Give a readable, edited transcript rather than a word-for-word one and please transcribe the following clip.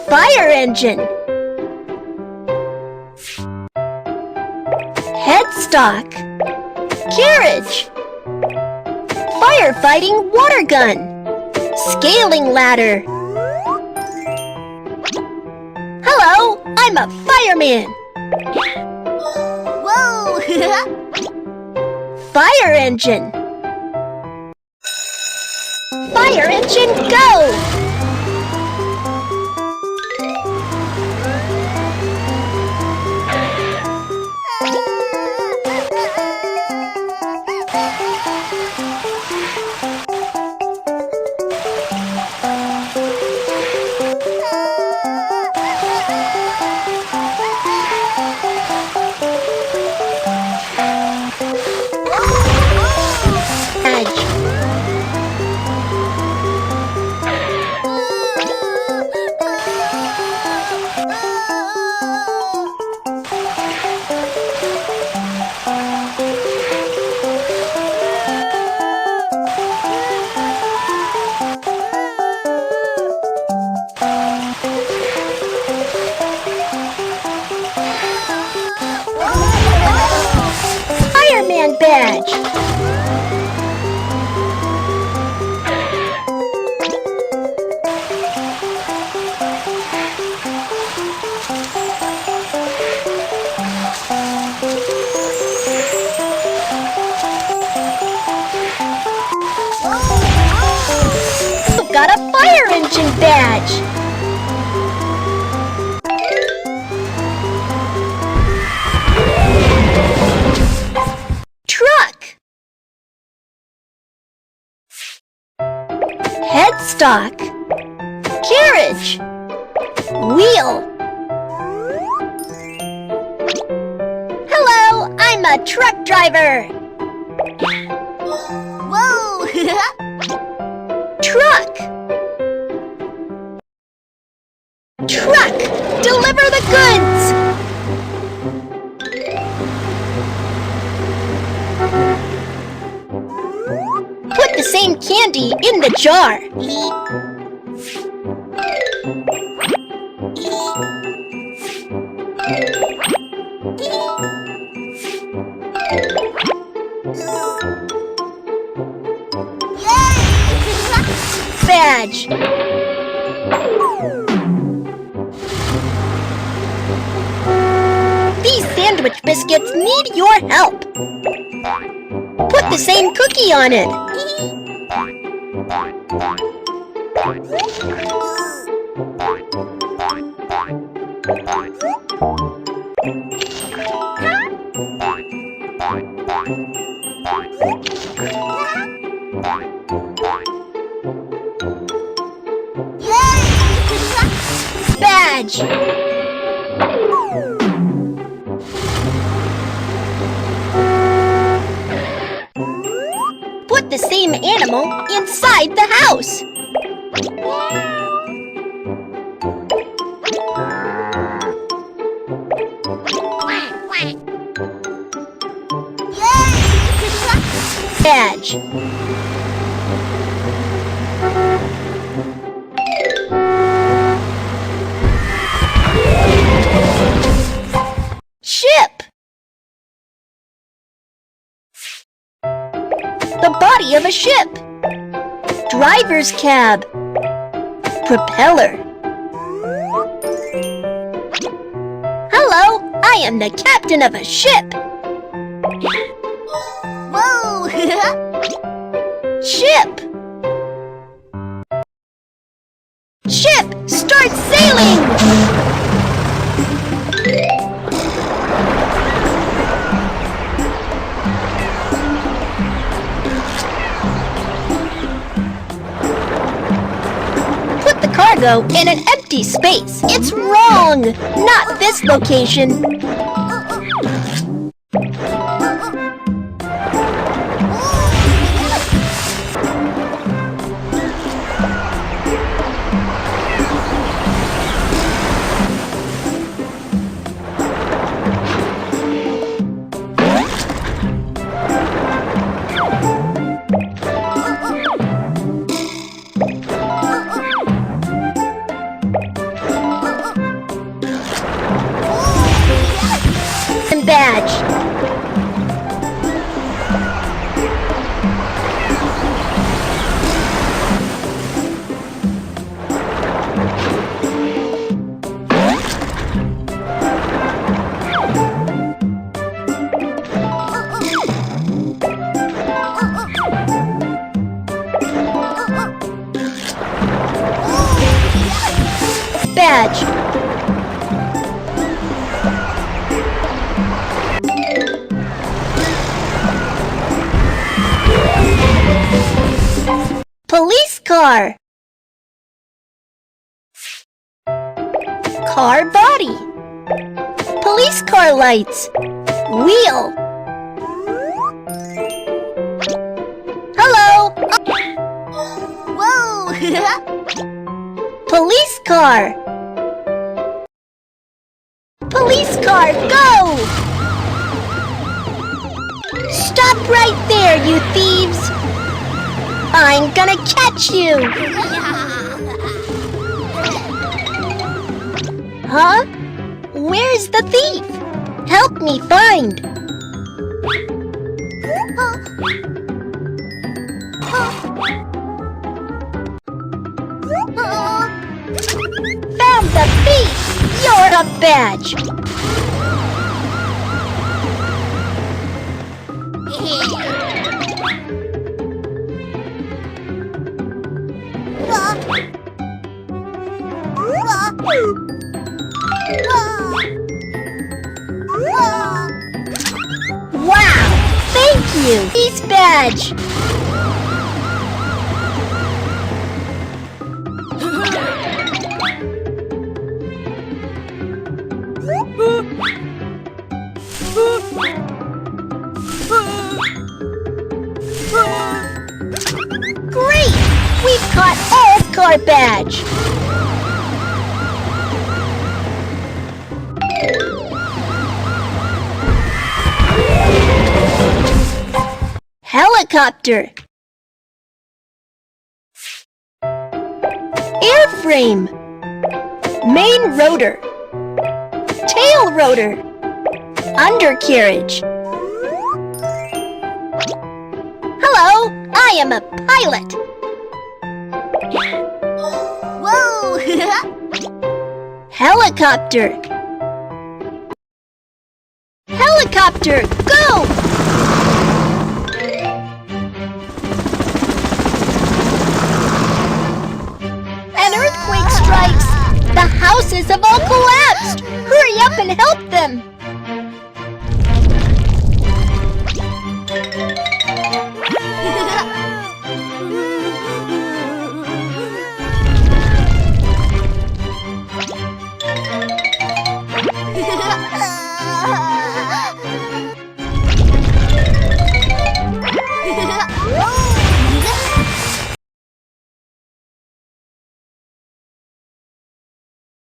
Fire engine. Headstock. Carriage. Firefighting water gun. Scaling ladder. Hello, I'm a fireman. Whoa! Fire engine. Fire engine, go! Fireman badge. You've got a fire engine badge. Truck. Headstock. Carriage. Wheel. Hello, I'm a truck driver. Whoa! Truck. Truck, deliver the goods. Put the same candy in the jar. Badge. These sandwich biscuits need your help. Put the same cookie on it. Badge. Put the same animal inside the house. Badge. Ship. The body of a ship. Driver's cab. Propeller. Hello, I am the captain of a ship. Whoa! Ship. Ship, start sailing! Put the cargo in an empty space. It's wrong! Not this location. badge. Police car. Car body. Police car lights. Wheel. Hello. Whoa! Police car. Police car, go! Stop right there, you thieves! I'm gonna catch you! Huh? Where's the thief? Help me find! Found the thief! You're a badge! Wow! Thank you! Peace badge! Great! We've caught all car badge! Helicopter. Airframe. Main rotor. Tail rotor. Undercarriage. Hello, I am a pilot. Whoa! Helicopter. Helicopter, go! An earthquake strikes! The houses have all collapsed! Hurry up and help them!